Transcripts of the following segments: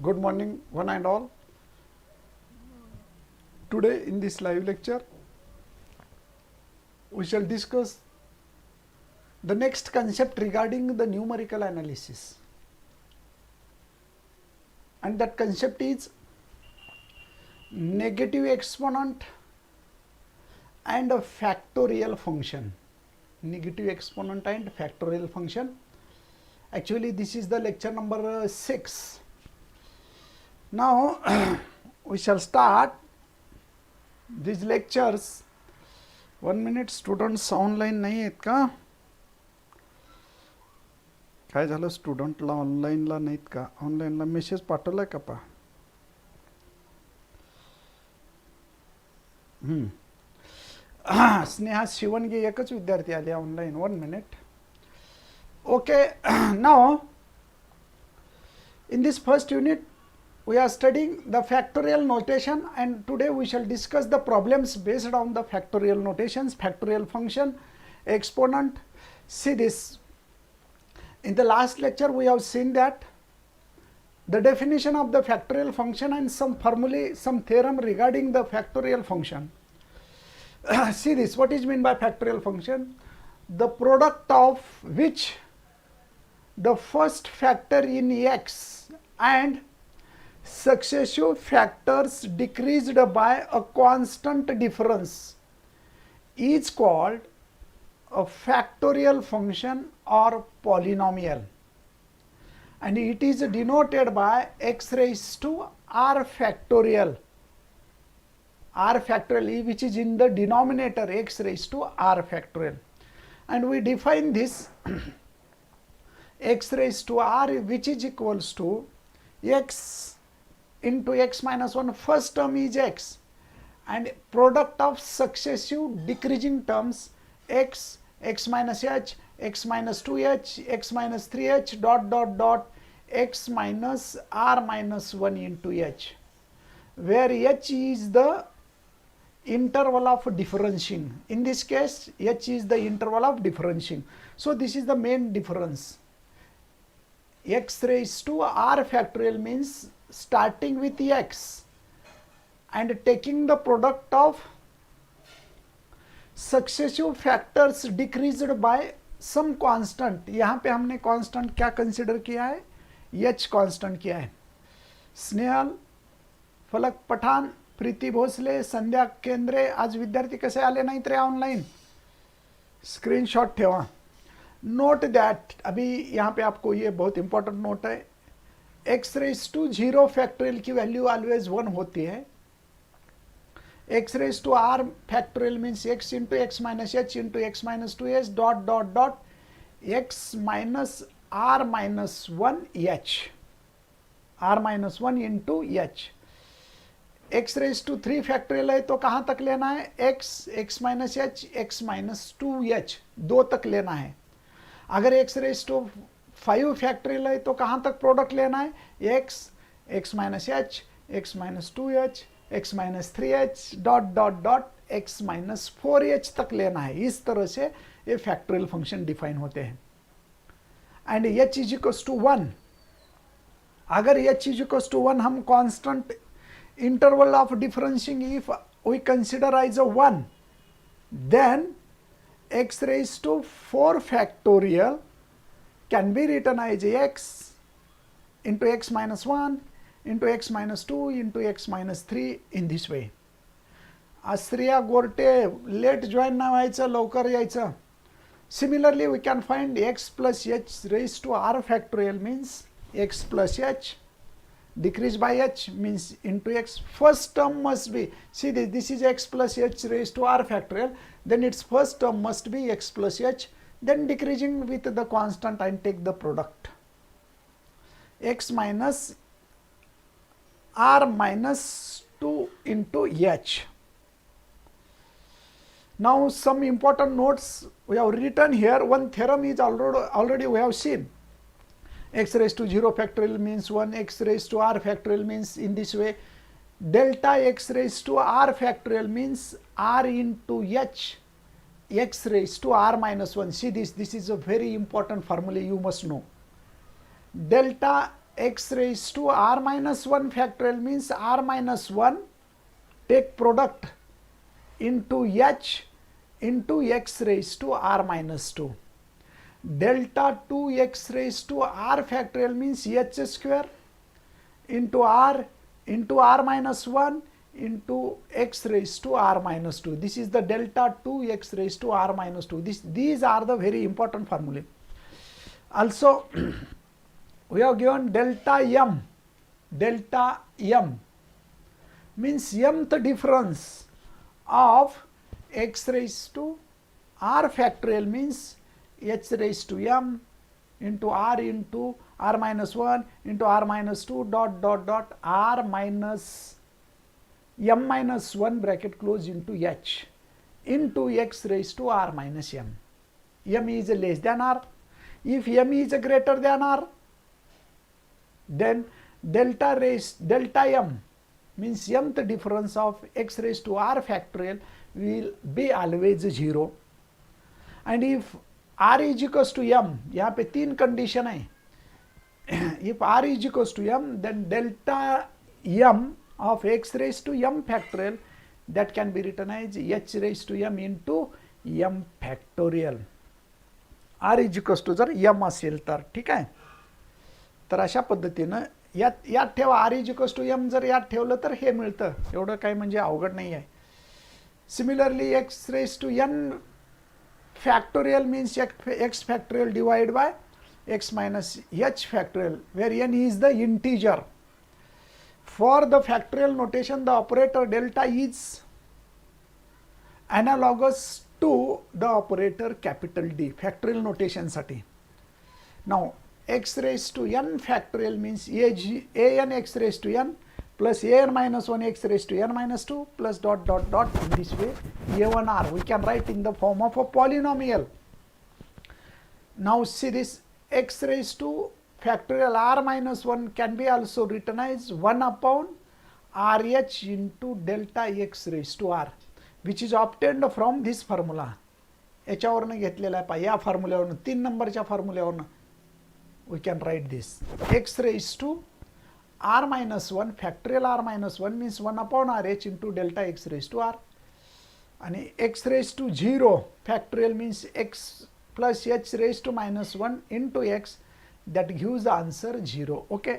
Good morning one and all. Today in this live lecture we shall discuss the next concept regarding the numerical analysis, and that concept is negative exponent and a factorial function. Negative exponent and factorial function. Actually this is the lecture number 6. Now we shall start these lectures. 1 minute. Students online नाही आहेत का? काय झालं? स्टुडंटला ऑनलाइनला नाहीत का? ऑनलाइनला message पाठवलाय का? पा स्नेहा शिवणगे एकच विद्यार्थी आले online. 1 minute. Okay. Now in this first unit we are studying the factorial notation, and today we shall discuss the problems based on the factorial notations, factorial function, exponent. See this. In the last lecture we have seen that the definition of the factorial function and some formulae, some theorem regarding the factorial function. See this. What is meant by factorial function? The product of which the first factor in x and successive factors decreased by a constant difference is called a factorial function or polynomial, and it is denoted by x raised to r factorial, which is in the denominator, x raised to r factorial. And we define this x raised to r, which is equals to x into x minus 1. First term is x, and product of successive decreasing terms x, x minus h, x minus 2h, x minus 3h, dot dot dot, x minus r minus 1 into h, where h is the interval of differentiation. In this case h is the interval of differentiation. So this is the main difference. X raised to r factorial means starting with x and taking the product of successive factors decreased by some constant. यहाँ पे हमने constant क्या consider किया है? h constant किया है. स्नेहल, फलक पठाण, प्रीति भोसले, संध्या केंद्रे. आज विद्यार्थी कसे आले नाहीत रे ऑनलाइन? स्क्रीनशॉट ठेवा. नोट दैट, अभी यहाँ पे आपको ये बहुत इंपॉर्टेंट नोट है, x रेज टू 0 फैक्टोरियल की वैल्यू ऑलवेज 1 होती है. x raise to r factorial means x into x minus h into x minus 2h dot dot dot x minus r minus 1 h, r minus 1 into h. x raise to 3 factorial है तो कहाँ तक लेना है? x, x minus h, x minus 2h, 2 तक लेना है. अगर x रेज टू 5 फैक्टोरियल है तो कहाँ तक प्रोडक्ट लेना है? x, x minus h, x minus 2h, x minus 3h, dot dot dot x minus 4h तक लेना है. इस तरह से ये फैक्टोरियल फंक्शन डिफाइन होते हैं. And h is equals to 1. अगर h इज इक्वल्स टू 1 हम constant interval of differentiating if we consider as a 1, then x raised to 4 factorial can be written as x into x minus 1 into x minus 2 into x minus 3 in this way. Ashriya Gorte, late join नाही व्हायचं, लवकर यायचं. Similarly we can find x plus h raised to r factorial means x plus h decreased by h means into x. First term must be, see this is x plus h raised to r factorial, then its first term must be x plus h, then decreasing with the constant and take the product. X minus r minus 2 into h. Now some important notes we have written here. One theorem is already we have seen. X raised to 0 factorial means 1, x raised to r factorial means in this way. Delta x raised to r factorial means r into h, x raised to r minus 1. See this is a very important formula you must know. Delta x raised to r minus 1 factorial means r minus 1 take product into h into x raised to r minus 2. Delta 2x raised to r factorial means h square into r minus 1 into x raised to r minus 2. This is the delta 2x raised to r minus 2. These are the very important formulae. Also, we have given delta m. Delta m means mth difference of x raised to r factorial means h raised to m into r minus 1 into r minus 2 dot dot dot r minus m minus 1 bracket close into h into x raised to r minus m. M is less than r. If m is greater than r, then delta m means mth difference of x raised to r factorial will be always 0. And if r is equals to m, यहाँ पे 3 condition है. If r is equals to m, then delta m of x raised to m factorial that can be written as h raised to m into m factorial. r is equals to जर m असेल तर ठीक आहे. तर अशा पद्धतीनं यात ठेवा r is equals to m जर यात ठेवलं तर हे मिळतं. एवढं काही म्हणजे अवघड नाही आहे. Similarly, x raised to n factorial means x factorial divided by x minus h factorial, where n is the integer. For the factorial notation, the operator delta is analogous to the operator capital D, factorial notation साठी. Now, x raised to n factorial means an x raised to n plus an minus 1 x raised to n minus 2 plus dot dot dot in this way a1r we can write in the form of a polynomial. Now see this x raised to factorial r minus 1 can be also written as 1 upon rh into delta x raised to r, which is obtained from this formula. याच्यावरनं घेतलेला आहे या फॉर्म्युल्यावरनं 3 नंबरच्या फॉर्म्युल्यावरनं we can write this x raised to r minus 1 factorial r minus 1 means 1 upon rh into delta x raised to r, and x raised to 0 factorial means x plus h raised to minus 1 into x, that gives the answer 0. Okay.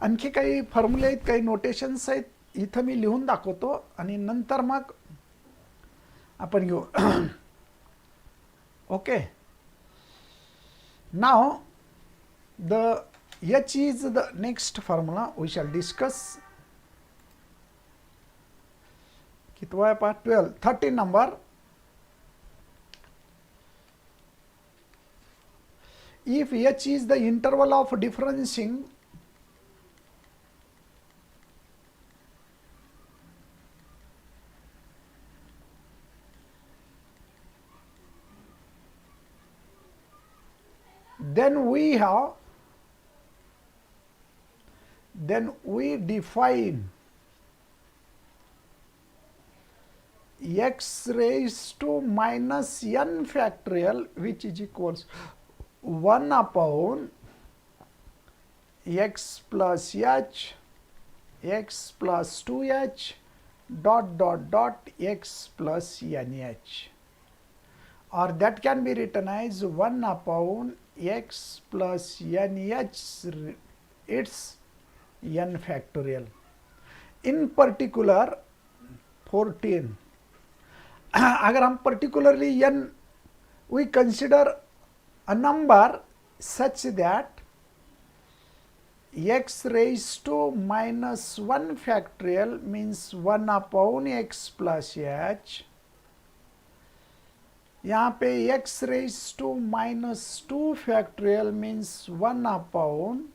आणखी काही फॉर्म्युले आहेत, काही notations आहेत, इथं मी लिहून दाखवतो आणि नंतर मग आपण घेऊ. Okay. Now the h is the next formula we shall discuss. कितवा है part 12 13 number. If h is the interval of differencing then we define x raised to minus n factorial, which is equals 1 upon x plus h, x plus 2h dot dot dot x plus nh, or that can be written as 1 upon x plus nh its n factorial. In particular 14, अगर हम particularly n we consider a number such that x raised to minus 1 factorial means 1 upon x plus h. यहाँ पे x raised to minus 2 factorial means 1 upon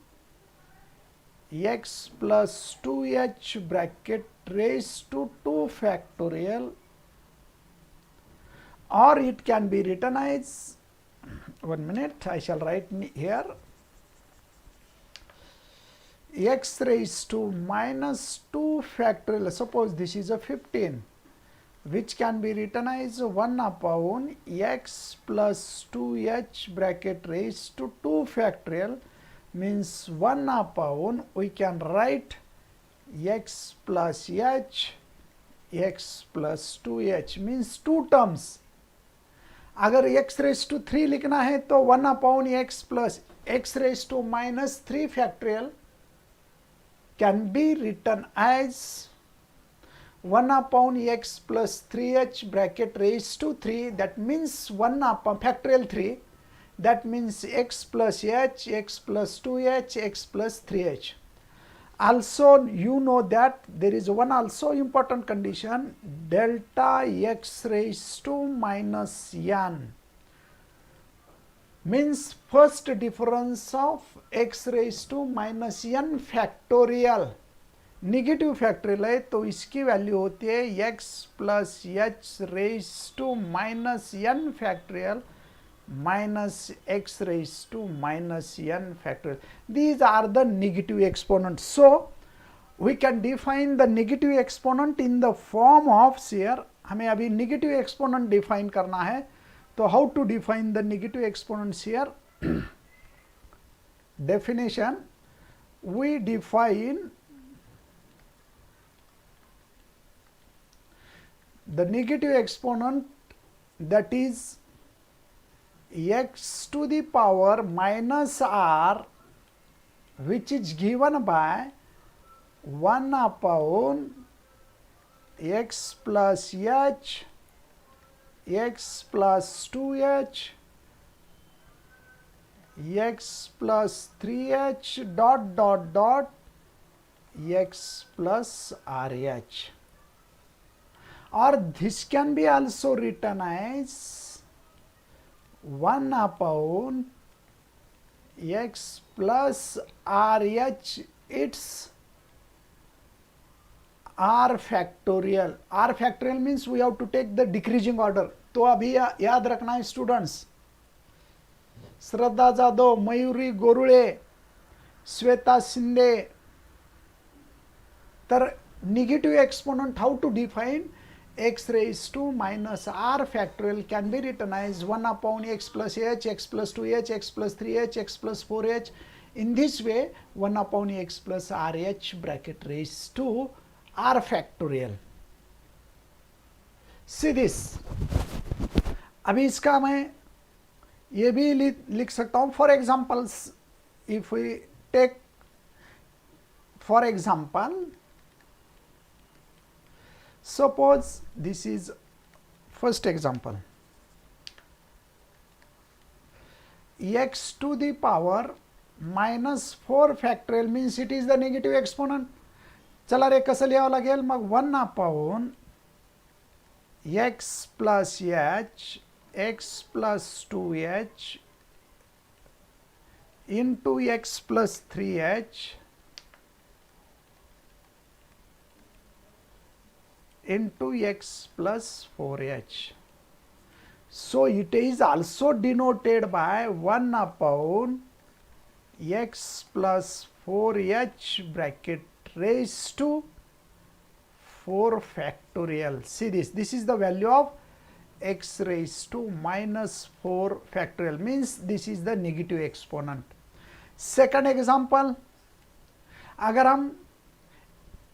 x plus 2h bracket raised to 2 factorial, or it can be written as, 1 minute, I shall write here, x raised to minus 2 factorial, suppose this is a 15, which can be written as 1 upon x plus 2h bracket raised to 2 factorial, means 1 upon, we can write x plus h, x plus 2h means 2 terms. अगर x raised to 3 लिखना है तो 1 upon x plus x raised to minus 3 factorial can be written as 1 upon x plus 3h bracket raised to 3, that means 1 upon factorial 3, that means x plus h, x plus 2h, x plus 3h. Also you know that there is one also important condition, delta x raised to minus n means first difference of x raised to minus n factorial, negative factorial है तो इसकी value होती है x plus h raise to minus n factorial minus x raised to minus n factorial. These are the negative exponents. So we can define the negative exponent in the form of here. हमें अभी negative exponent define करना है. तो how to define the negative exponents here? Definition, we define the negative exponent, that is x to the power minus r, which is given by 1 upon x plus h, x plus 2h, x plus 3h dot dot dot x plus rh. Or this can be also written as 1 upon x plus rh, its r factorial. R factorial means we have to take the decreasing order. तो अभी याद रखना है students, श्रद्धा जाधव, मयूरी गोरुळे, श्वेता शिंदे. तर negative exponent, how to define? X raised to minus r factorial can be written as 1 upon x plus h, x plus 2h, x plus 3h, x plus 4h. In this way, 1 upon x plus rh bracket raised to r factorial. See this. अभी इसका मैं ये भी लिख सकता हूँ. For examples, if we take for example, suppose this is first example, x to the power minus 4 factorial means it is the negative exponent. चला रे कसं लिहावं लागेल मग 1 upon x plus h, x plus 2h into x plus 3h into x plus 4h. So it is also denoted by 1 upon x plus 4h bracket raised to 4 factorial. See this, this is the value of x raised to minus 4 factorial, means this is the negative exponent. Second example, अगर हम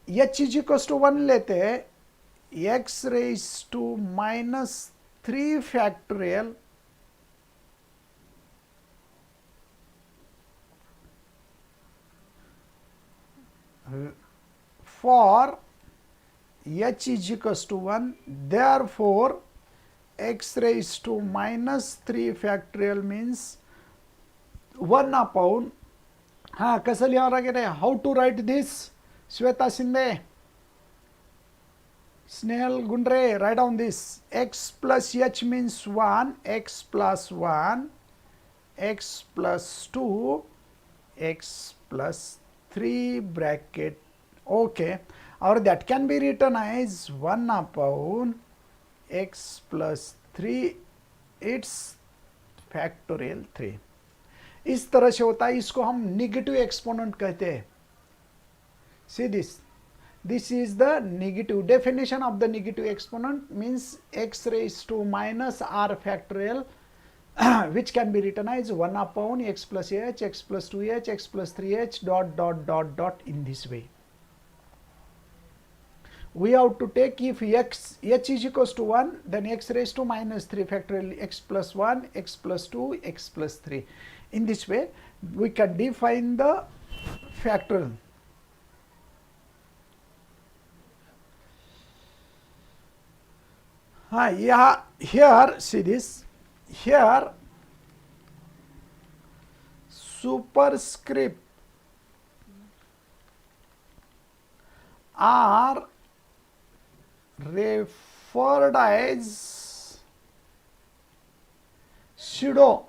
h is equals to 1 लेते हैं, x raised to minus 3 factorial for h is equals to 1, therefore x raised to minus 3 factorial means 1 upon, हाँ कसं लिहावं लागेल, how to write this? Shweta Shinde, Snell Gundre, write down this. X plus h means 1, x plus 1, x plus 2, x plus 3 bracket, okay, or that can be written as 1 upon x plus 3 its factorial 3. इस तरह से होता है, इसको हम negative exponent कहते हैं. See this. This is the negative definition of the negative exponent, means x raised to minus r factorial which can be written as 1 upon x plus h, x plus 2h, x plus 3h dot dot dot dot in this way. We have to take if h is equals to 1, then x raised to minus 3 factorial x plus 1, x plus 2, x plus 3. In this way, we can define the factorial. Yeah, here, see this, here superscript are referred as pseudo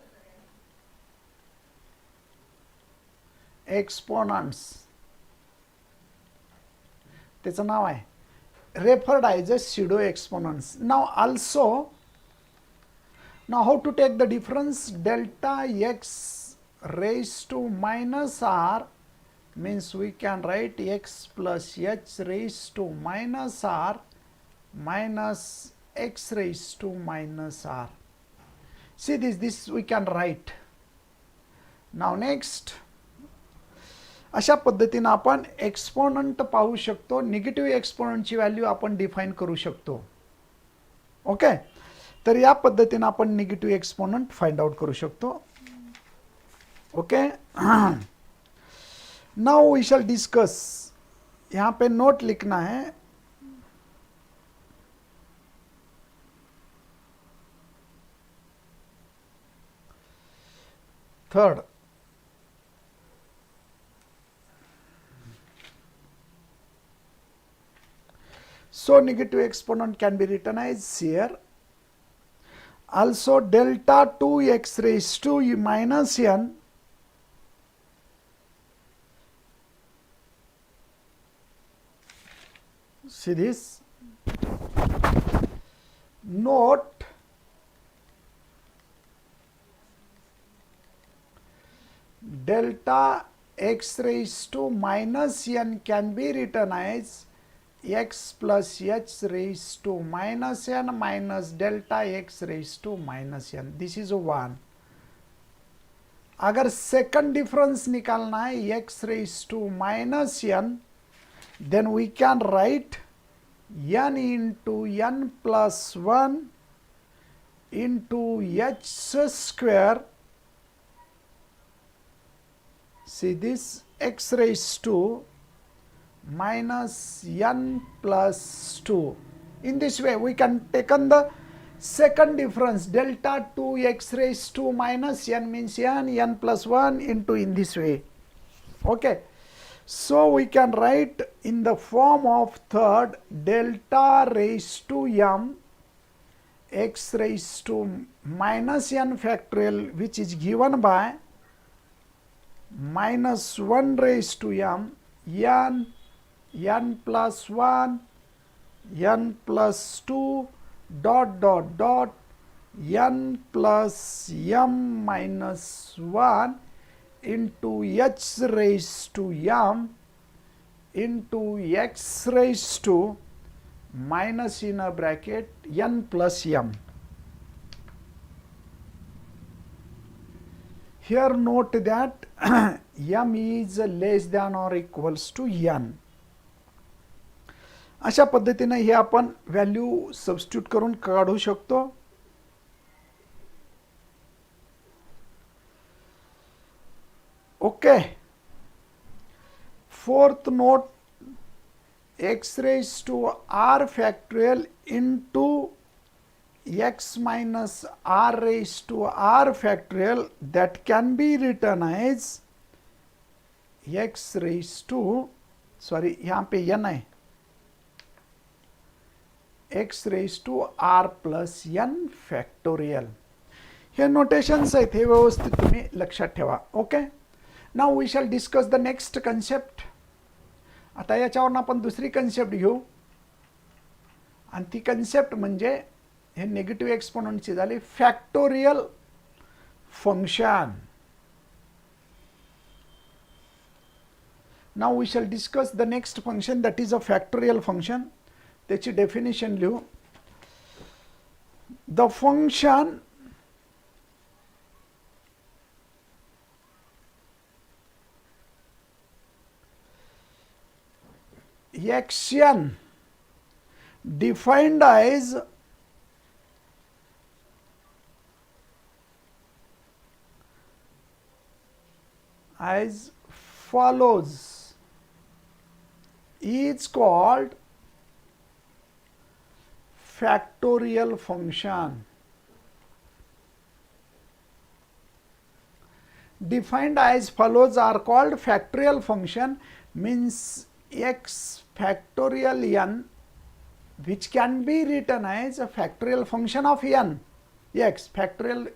exponents. त्याचं नाव आहे referred as a pseudo exponents. Now also, now how to take the difference? Delta x raised to minus r means we can write x plus h raised to minus r minus x raised to minus r. See this we can write. Now next, अशा पद्धतीने आपण exponent पाहू शकतो. Negative एक्सपोनंटची value आपण define करू शकतो. Okay, तर या पद्धतीने आपण निगेटिव्ह एक्सपोनंट फाइंड आउट करू शकतो. Okay, now we shall discuss. यहाँ पे नोट लिखना है. Third, so negative exponent can be written as here. Also delta 2x raised to minus n see this. Note delta x raised to minus n can be written as x plus h raised to minus n minus delta x raised to minus n. This is 1. अगर second difference निकालना है x raised to minus n, then we can write n into n plus 1 into h square. See this, x raised to minus n plus 2. In this way we can take on the second difference, delta 2x raised to minus n means n plus 1 into in this way. Okay, so we can write in the form of third, delta raised to m x raised to minus n factorial, which is given by minus 1 raised to m n plus 1 n plus 2 dot dot dot n plus m minus 1 into h raised to m into x raised to minus in a bracket n plus m. Here note that m is less than or equals to n. अशा पद्धतीने हे आपण value substitute करून काढू शकतो. Okay, fourth note, x raised to r factorial into x minus r raised to r factorial, that can be written as x raised to, sorry यहाँ पे n है, x raised to r plus n factorial. हे notations आहेत, हे व्यवस्थित तुम्ही लक्षात ठेवा. Okay, now we shall discuss the next concept. आता याच्यावरून आपण दुसरी कन्सेप्ट घेऊ, आणि ती कन्सेप्ट म्हणजे हे निगेटिव्ह एक्सपोनंटची झाली factorial function. Now we shall discuss the next function, that is a factorial function. त्याची डेफिनेशन लिहू. द function xn defined as follows is called factorial function. Defined as follows are called factorial function, means x factorial n, which can be written as a factorial function of n, x factorial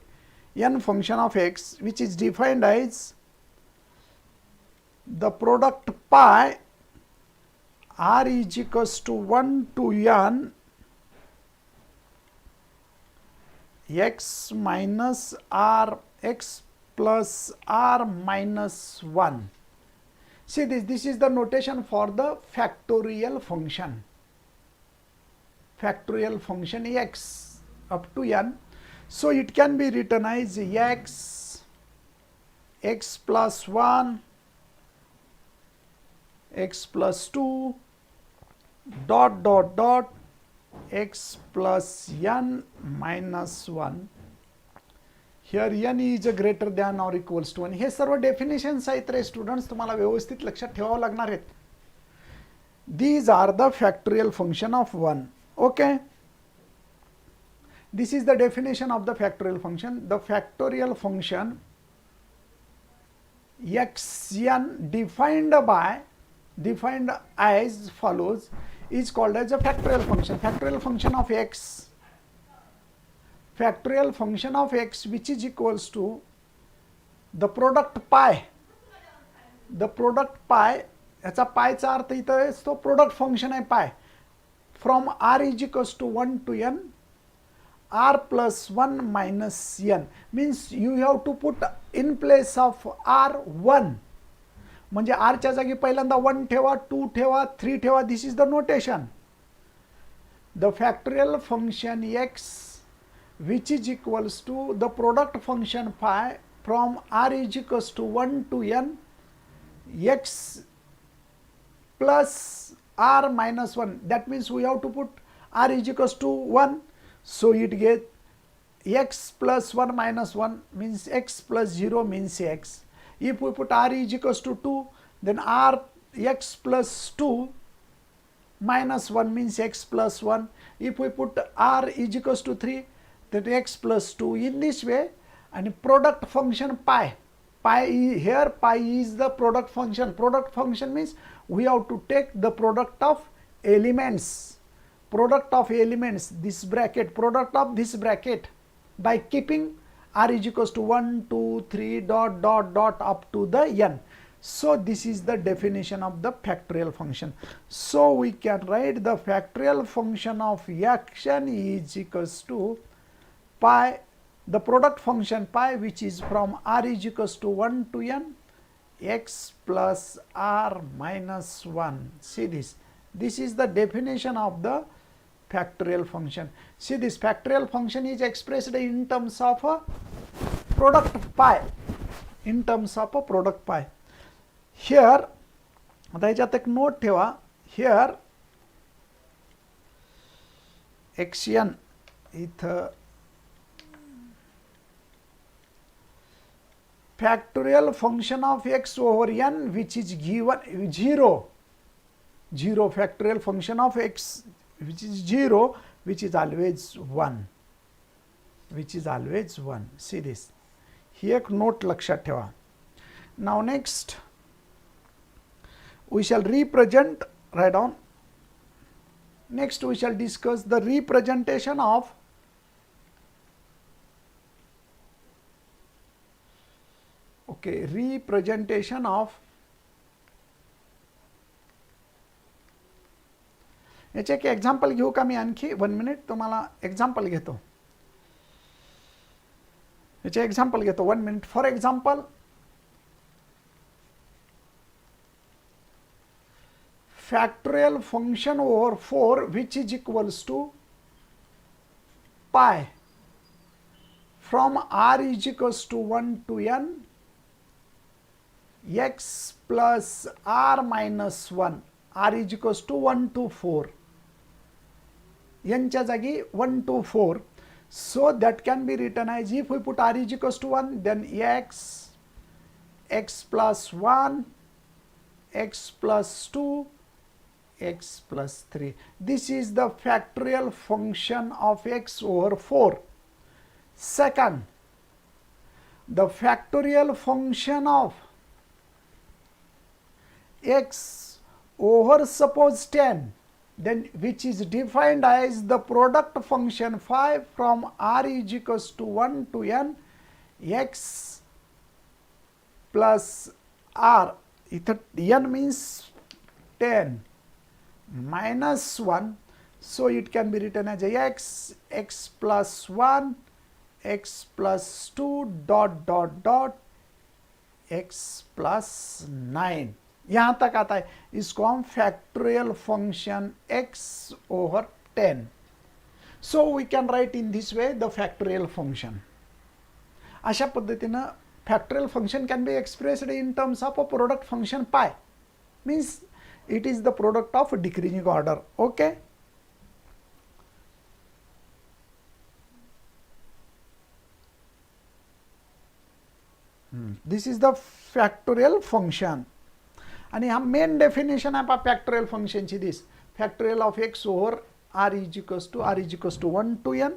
n function of x, which is defined as the product pi r is equals to 1 to n x minus r x plus r minus 1. See this is the notation for the factorial function. Factorial function x up to n. So it can be written as x plus 1, x plus 2, dot dot dot, x plus n minus 1. Here n is greater than or equals to 1. हे सर्व definitions आहेत रे students, तुम्हाला व्यवस्थित लक्षात ठेवावं लागणार आहेत. These are the factorial function of 1. Okay. This is the definition of the factorial function. The factorial function xn defined as follows is called as a factorial function. Factorial function of x, factorial function of x, which is equals to the product pi. The product pi, याचा पायचा अर्थ इथं तो product function आहे पाय, from r is equals to 1 to n r plus 1 minus n, means you have to put in place of r 1. म्हणजे r च्या जागी पहिल्यांदा 1 ठेवा, 2 ठेवा, 3 ठेवा. This is the notation. The factorial function x which is equals to the product function phi from r is equals to 1 to n x plus r minus 1. That means we have to put r is equals to 1. So it get x plus 1 minus 1 means x plus 0 means x. If we put r is equals to 2, then r x plus 2 minus 1 means x plus 1. If we put r is equals to 3, then x plus 2 in this way. And product function pi. Here pi is the product function. Product function means we have to take the product of elements. Product of elements, this bracket, product of this bracket, by keeping r is equals to 1, 2, 3, dot, dot, dot up to the n. So this is the definition of the factorial function. So we can write the factorial function of xn is equals to pi, the product function pi, which is from r is equals to 1 to n x plus r minus 1. See this. This is the definition of the factorial function. See, this factorial function is expressed in terms of a product pi. In terms of a product pi. Here, आता याच्यात एक note ठेवा. Here xn इथं factorial function of x over n, which is given 0. Factorial function of x which is 0, which is always 1. Which is always 1. See this. ही एक note लक्षात ठेवा. Now next we shall represent, write down. Next we shall discuss the representation of representation of याचे एक example घेऊ का मी आणखी 1 minute तुम्हाला example घेतो. याचे एक्झाम्पल घेतो 1 minute. For example factorial function over 4 which is equals to pi from r is equals to 1 to n x plus r minus 1. r is equals to 1 to 4, यांच्या जागी 1 to 4. So that can be written as, if we put r is equals to 1, then x plus 1, x plus 2, x plus 3. This is the factorial function of x over 4. Second, the factorial function of x over suppose 10, then which is defined as the product function phi from r is equals to 1 to n x plus r, n means 10 minus 1, so it can be written as x plus 1, x plus 2 dot dot dot x plus 9. यहाँ तक आता है. इसको हम factorial function x over 10. So we can write in this way the factorial function. अशा पद्धतीनं factorial function can be expressed in terms of a product function pi, means it is the product of decreasing order. Okay. This is the factorial function. आणि हा main definition आहे factorial फंक्शनची. This factorial of x over r is equals to 1 to n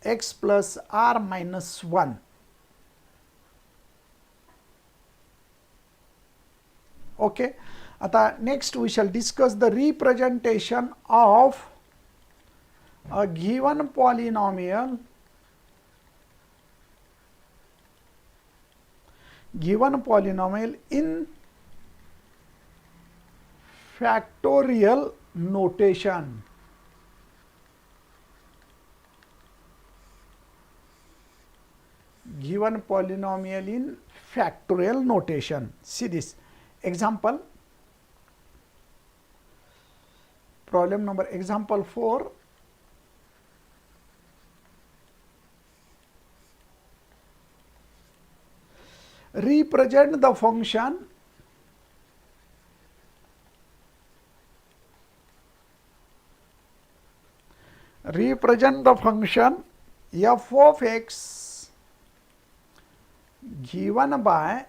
x plus r minus 1. Okay. आता next we shall discuss the representation of a given polynomial in factorial notation. Given polynomial in factorial notation. See this example, problem number example 4. Represent the function f of x given by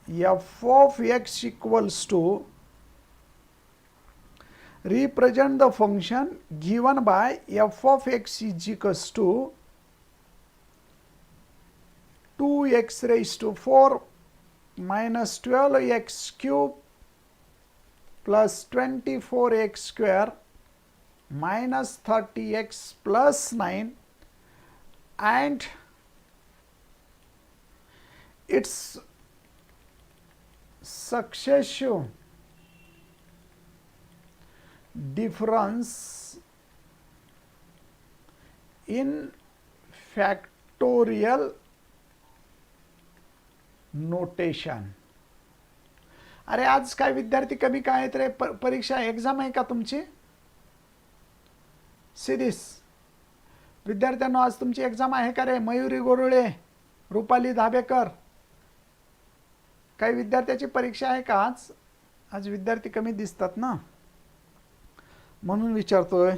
f of x equals to, represent the function given by f of x is equals to 2x raised to 4 minus 12x cube plus 24x square minus 30x plus 9, and its successive difference in factorial notation. अरे आज काय विद्यार्थी कमी काय आहेत रे, परीक्षा exam आहे का तुमची? सिदिस विद्यार्थ्यांनो, आज तुमची एग्जाम आहे का रे? मयुरी गोरुळे, रुपाली धाबेकर, काही विद्यार्थ्याची परीक्षा आहे का आज? आज विद्यार्थी कमी दिसतात ना, म्हणून विचारतोय.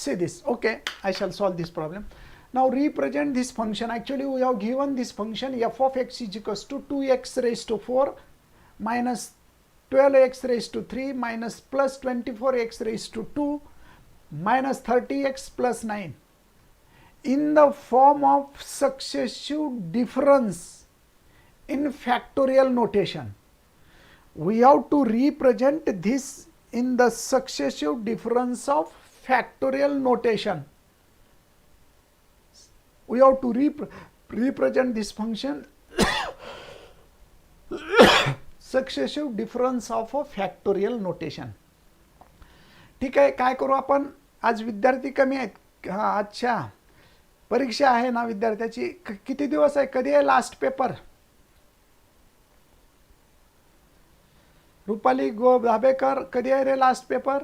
See this. Okay, I shall solve this problem. Now represent this function. Actually we have given this function f of x is equals to 2x raised to 4 minus 12x raised to 3 minus plus 24x raised to 2 minus 30x plus 9 in the form of successive difference in factorial notation. We have to represent this in the successive difference of factorial notation. We have to represent this function successive difference of a factorial notation. ठीक आहे, काय करू आपण? आज विद्यार्थी कमी आहेत. हा, अच्छा, परीक्षा आहे ना विद्यार्थ्याची. किती दिवस आहे? कधी आहे लास्ट पेपर? रुपाली धाबेकर, कधी आहे रे लास्ट पेपर?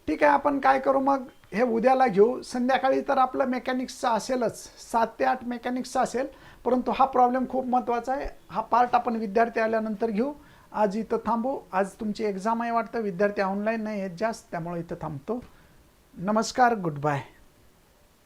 ठीक आहे, आपण काय करू मग, हे उद्याला घेऊ. संध्याकाळी तर आपलं मेकॅनिक्सचं असेलच, 7 ते 8 मेकॅनिक्सचं असेल. परंतु हा प्रॉब्लेम खूप महत्त्वाचा आहे. हा पार्ट आपण विद्यार्थी आल्यानंतर घेऊ. आज इथं थांबू. आज तुमची एक्झाम आहे वाटतं, विद्यार्थी ऑनलाईन नाही आहेत जास्त, त्यामुळे इथं थांबतो. नमस्कार, गुड बाय.